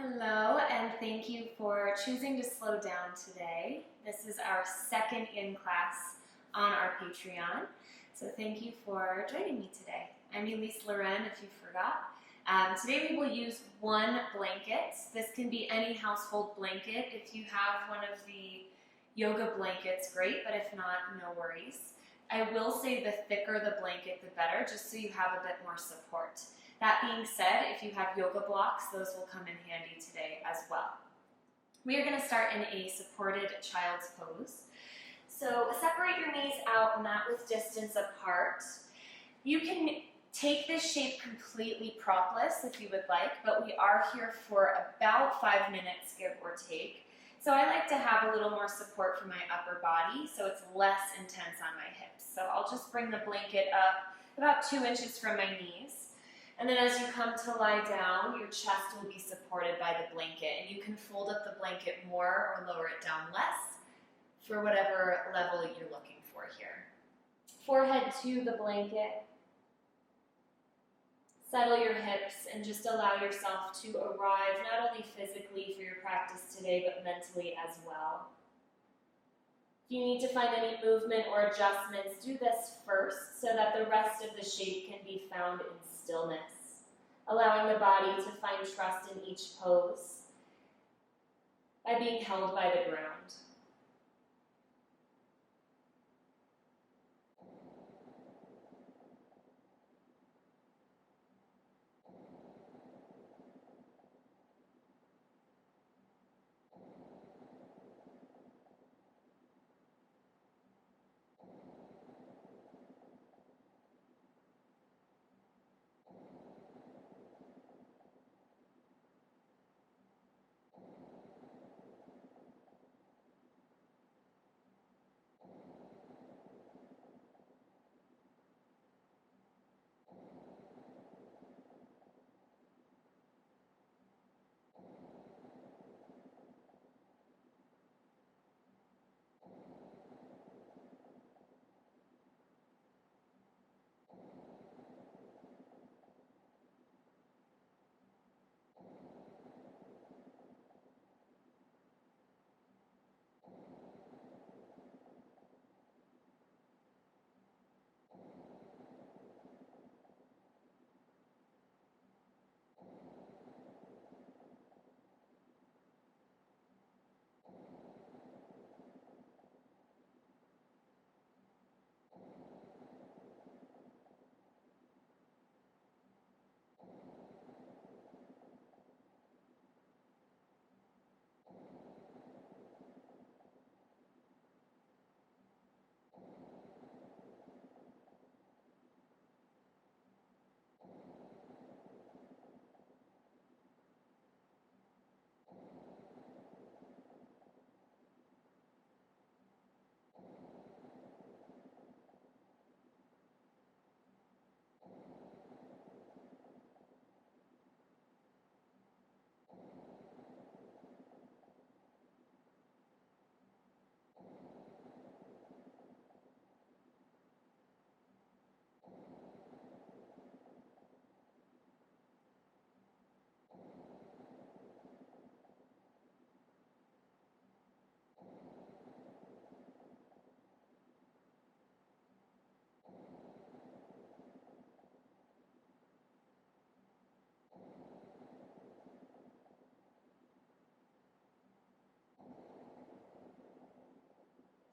Hello, and thank you for choosing to slow down today. This is our second in-class on our Patreon, so thank you for joining me today. I'm Elyse Leren, if you forgot. Today we will use one blanket. This can be any household blanket. If you have one of the yoga blankets, great, but if not, no worries. I will say the thicker the blanket, the better, just so you have a bit more support. That being said, if you have yoga blocks, those will come in handy today as well. We are going to start in a supported child's pose. So separate your knees out, mat width distance apart. You can take this shape completely propless if you would like, but we are here for about 5 minutes, give or take. So I like to have a little more support for my upper body, so it's less intense on my hips. So I'll just bring the blanket up about 2 inches from my knees. And then as you come to lie down, your chest will be supported by the blanket. And you can fold up the blanket more or lower it down less for whatever level you're looking for here. Forehead to the blanket. Settle your hips and just allow yourself to arrive not only physically for your practice today, but mentally as well. If you need to find any movement or adjustments, do this first so that the rest of the shape can be found in stillness, allowing the body to find trust in each pose by being held by the ground.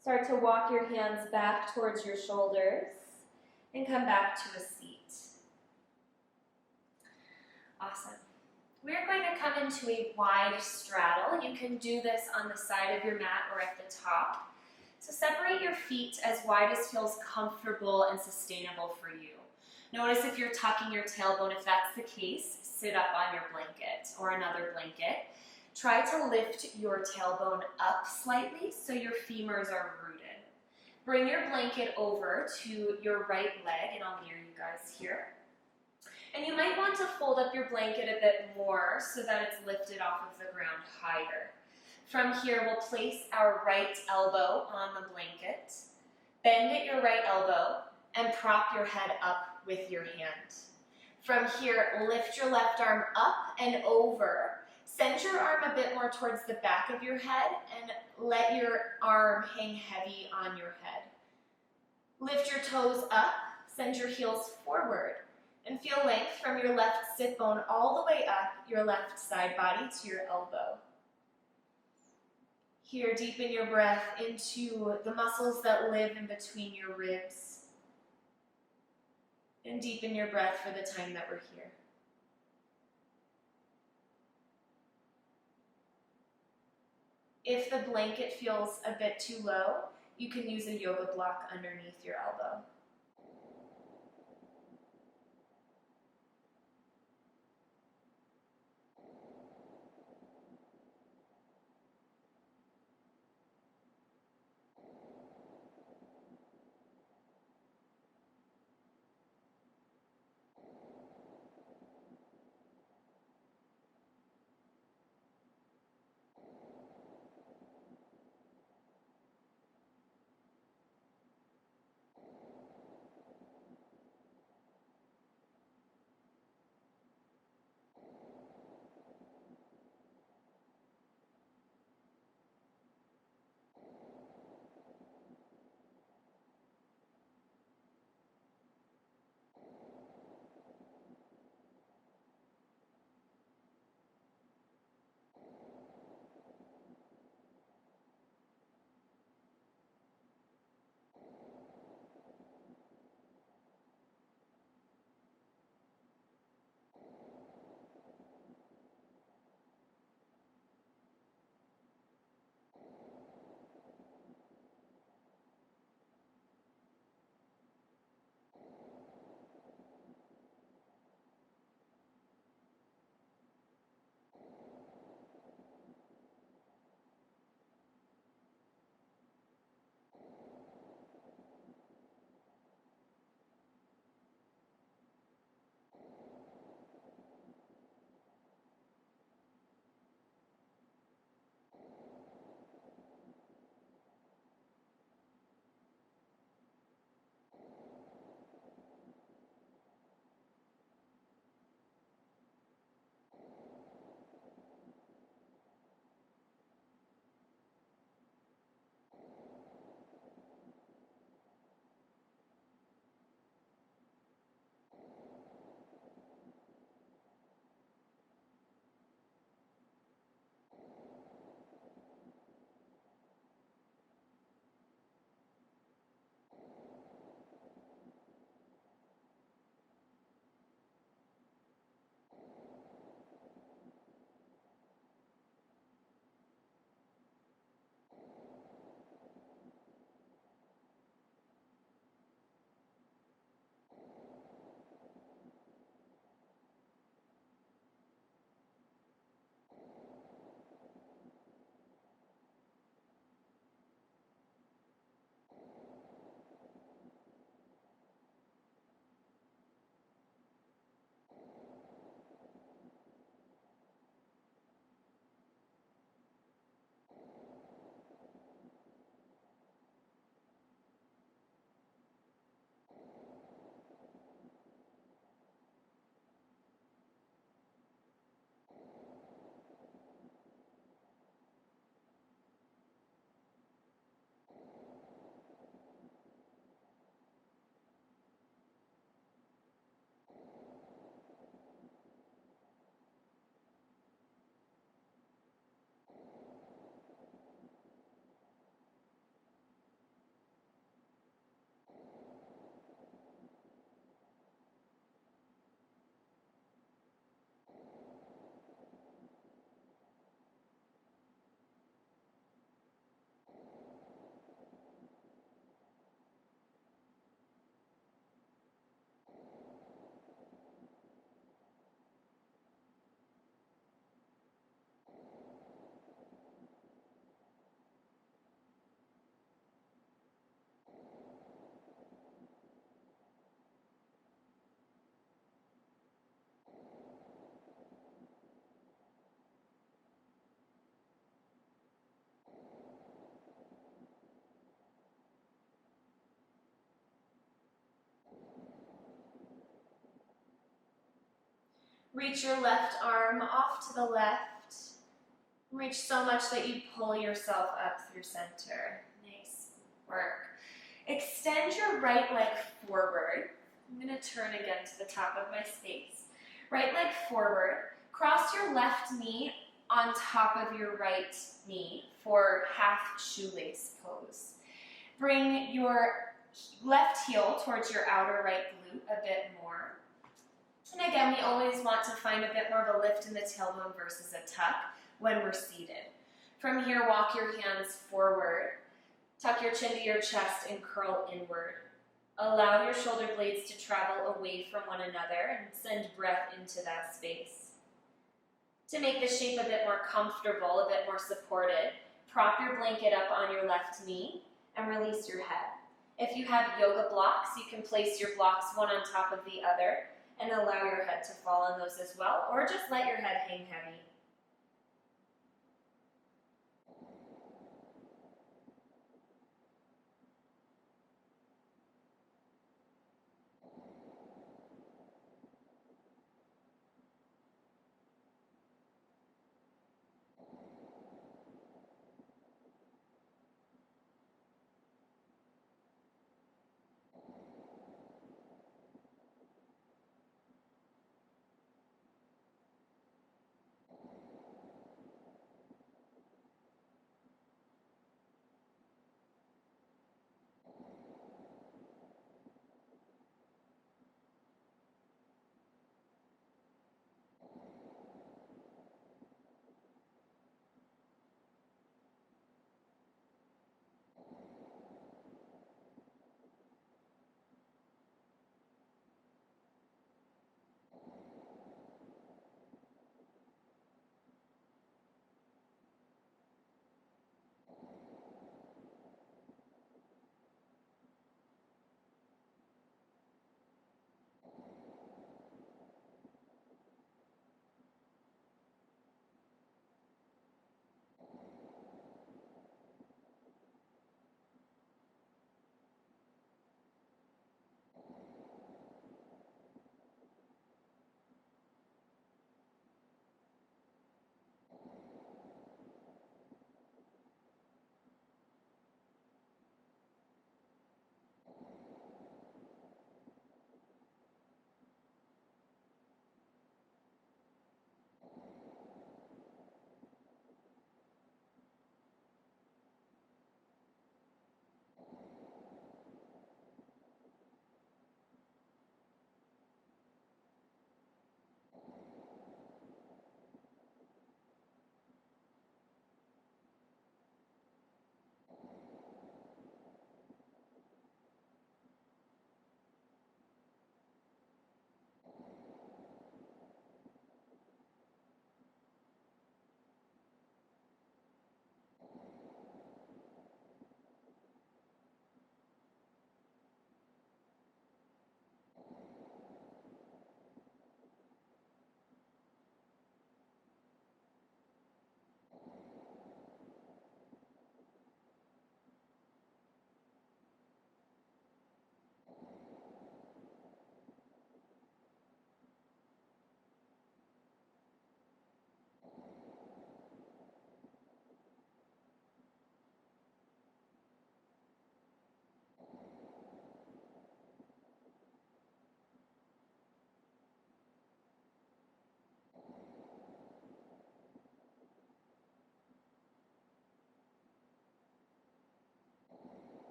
Start to walk your hands back towards your shoulders and come back to a seat. Awesome. We're going to come into a wide straddle. You can do this on the side of your mat or at the top. So separate your feet as wide as feels comfortable and sustainable for you. Notice if you're tucking your tailbone. If that's the case, sit up on your blanket or another blanket. Try to lift your tailbone up slightly so your femurs are rooted. Bring your blanket over to your right leg, and I'll mirror you guys here. And you might want to fold up your blanket a bit more so that it's lifted off of the ground higher. From here, we'll place our right elbow on the blanket, bend at your right elbow, and prop your head up with your hand. From here, lift your left arm up and over, Send your arm a bit more towards the back of your head and let your arm hang heavy on your head. Lift your toes up, send your heels forward, and feel length from your left sit bone all the way up your left side body to your elbow. Here, deepen your breath into the muscles that live in between your ribs. And deepen your breath for the time that we're here. If the blanket feels a bit too low, you can use a yoga block underneath your elbow. Reach your left arm off to the left Reach so much that you pull yourself up through center. Nice work. Extend your right leg forward. I'm going to turn again to the top of my space. Right leg forward. Cross your left knee on top of your right knee for half shoelace pose. Bring your left heel towards your outer right glute a bit more. And again, we always want to find a bit more of a lift in the tailbone versus a tuck when we're seated. From here, walk your hands forward. Tuck your chin to your chest and curl inward. Allow your shoulder blades to travel away from one another and send breath into that space. To make the shape a bit more comfortable, a bit more supported, prop your blanket up on your left knee and release your head. If you have yoga blocks, you can place your blocks one on top of the other and allow your head to fall on those as well, or just let your head hang heavy.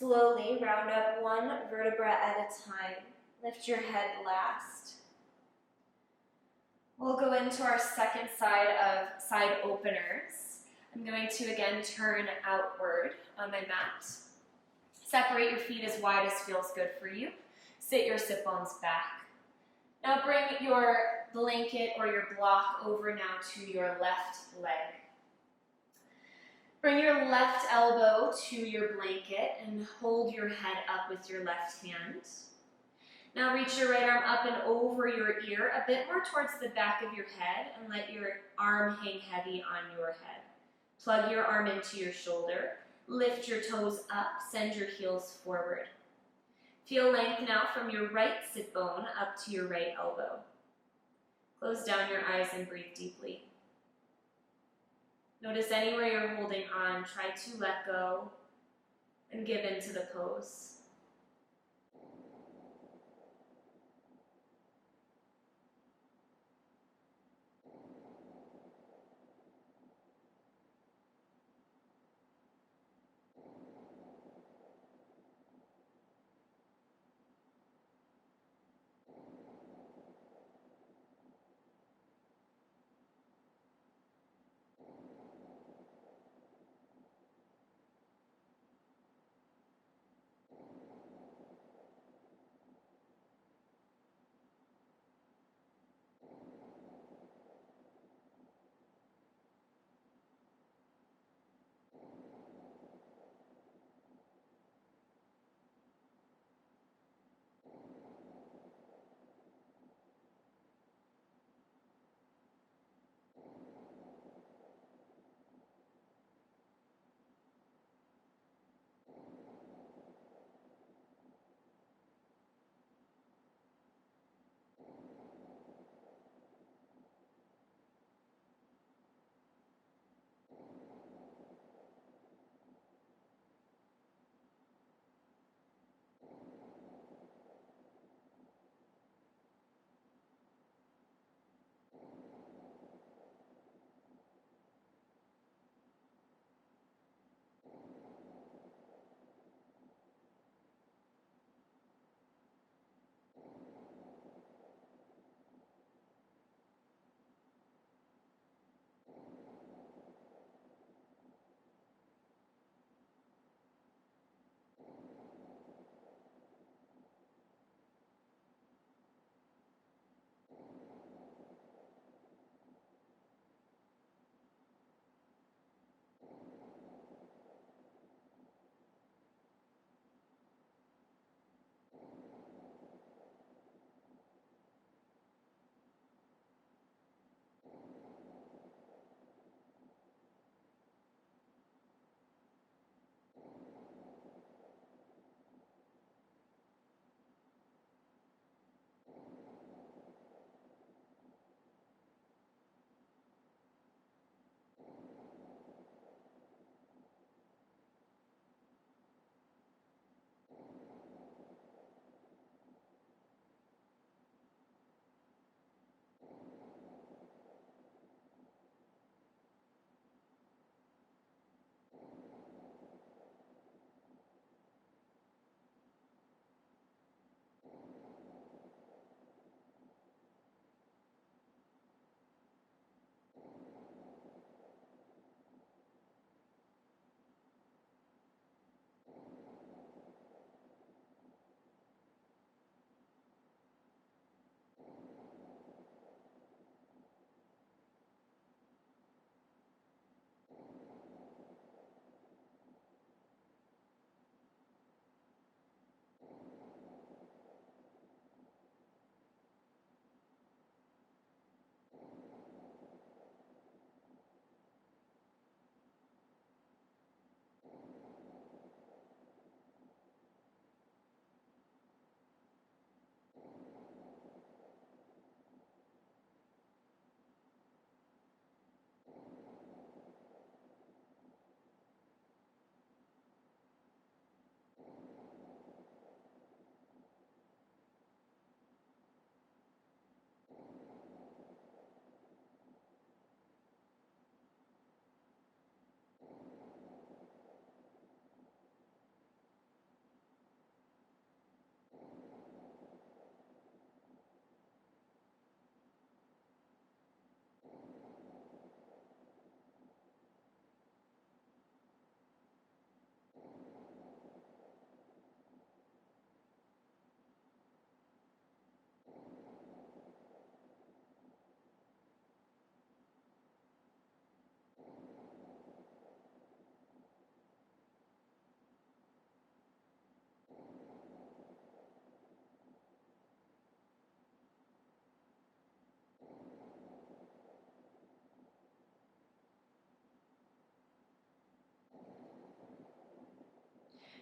Slowly round up one vertebra at a time. Lift your head last. We'll go into our second side of side openers. I'm going to again turn outward on my mat. Separate your feet as wide as feels good for you. Sit your sit bones back. Now bring your blanket or your block over now to your left leg. Bring your left elbow to your blanket and hold your head up with your left hand. Now reach your right arm up and over your ear, a bit more towards the back of your head, and let your arm hang heavy on your head. Plug your arm into your shoulder. Lift your toes up, send your heels forward. Feel length now from your right sit bone up to your right elbow. Close down your eyes and breathe deeply. Notice anywhere you're holding on, try to let go and give into the pose.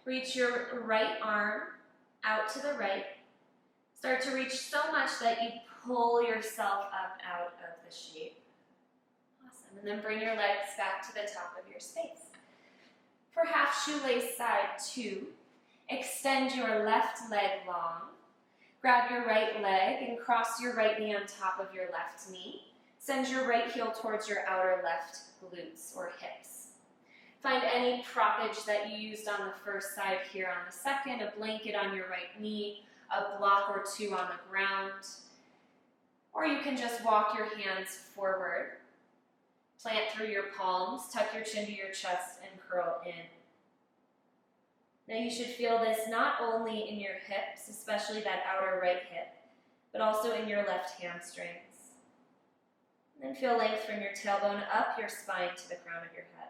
Reach your right arm out to the right. Start to reach so much that you pull yourself up out of the shape. Awesome. And then bring your legs back to the top of your space. For half shoelace side 2, extend your left leg long. Grab your right leg and cross your right knee on top of your left knee. Send your right heel towards your outer left glutes or hips. Find any proppage that you used on the first side here on the second, a blanket on your right knee, a block or 2 on the ground, or you can just walk your hands forward. Plant through your palms, tuck your chin to your chest, and curl in. Now you should feel this not only in your hips, especially that outer right hip, but also in your left hamstrings. And then feel length from your tailbone up your spine to the crown of your head.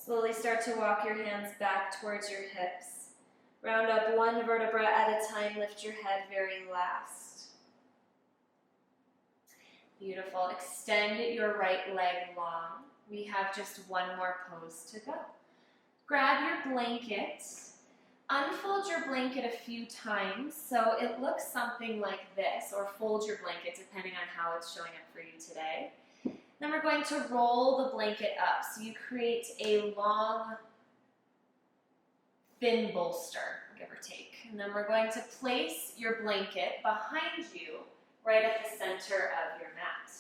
Slowly start to walk your hands back towards your hips. Round up one vertebra at a time. Lift your head very last. Beautiful. Extend your right leg long. We have just one more pose to go. Grab your blanket. Unfold your blanket a few times so it looks something like this, or fold your blanket depending on how it's showing up for you today. Then we're going to roll the blanket up so you create a long, thin bolster, give or take. And then we're going to place your blanket behind you, right at the center of your mat.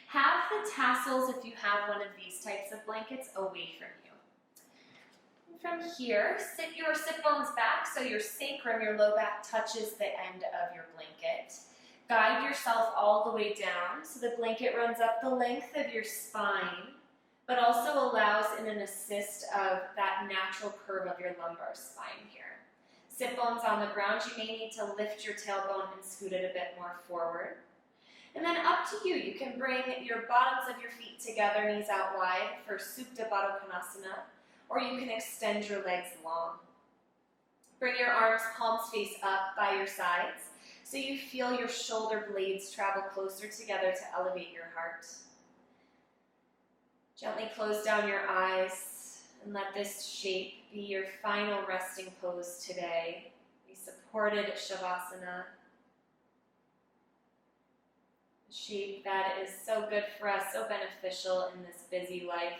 Have the tassels, if you have one of these types of blankets, away from you. And from here, sit your sit bones back so your sacrum, your low back, touches the end of your blanket. Guide yourself all the way down so the blanket runs up the length of your spine, but also allows in an assist of that natural curve of your lumbar spine here. Sit bones on the ground. You may need to lift your tailbone and scoot it a bit more forward. And then up to you. You can bring your bottoms of your feet together, knees out wide for Supta Baddha Konasana, or you can extend your legs long. Bring your arms, palms face up by your sides, so you feel your shoulder blades travel closer together to elevate your heart. Gently close down your eyes and let this shape be your final resting pose today. A supported Shavasana. A shape that is so good for us, so beneficial in this busy life.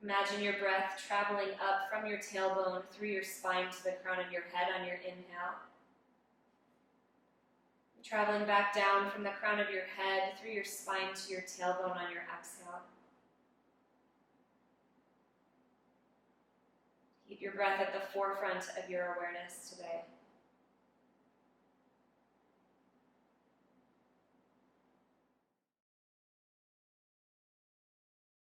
Imagine your breath traveling up from your tailbone through your spine to the crown of your head on your inhale. Traveling back down from the crown of your head through your spine to your tailbone on your exhale. Keep your breath at the forefront of your awareness today.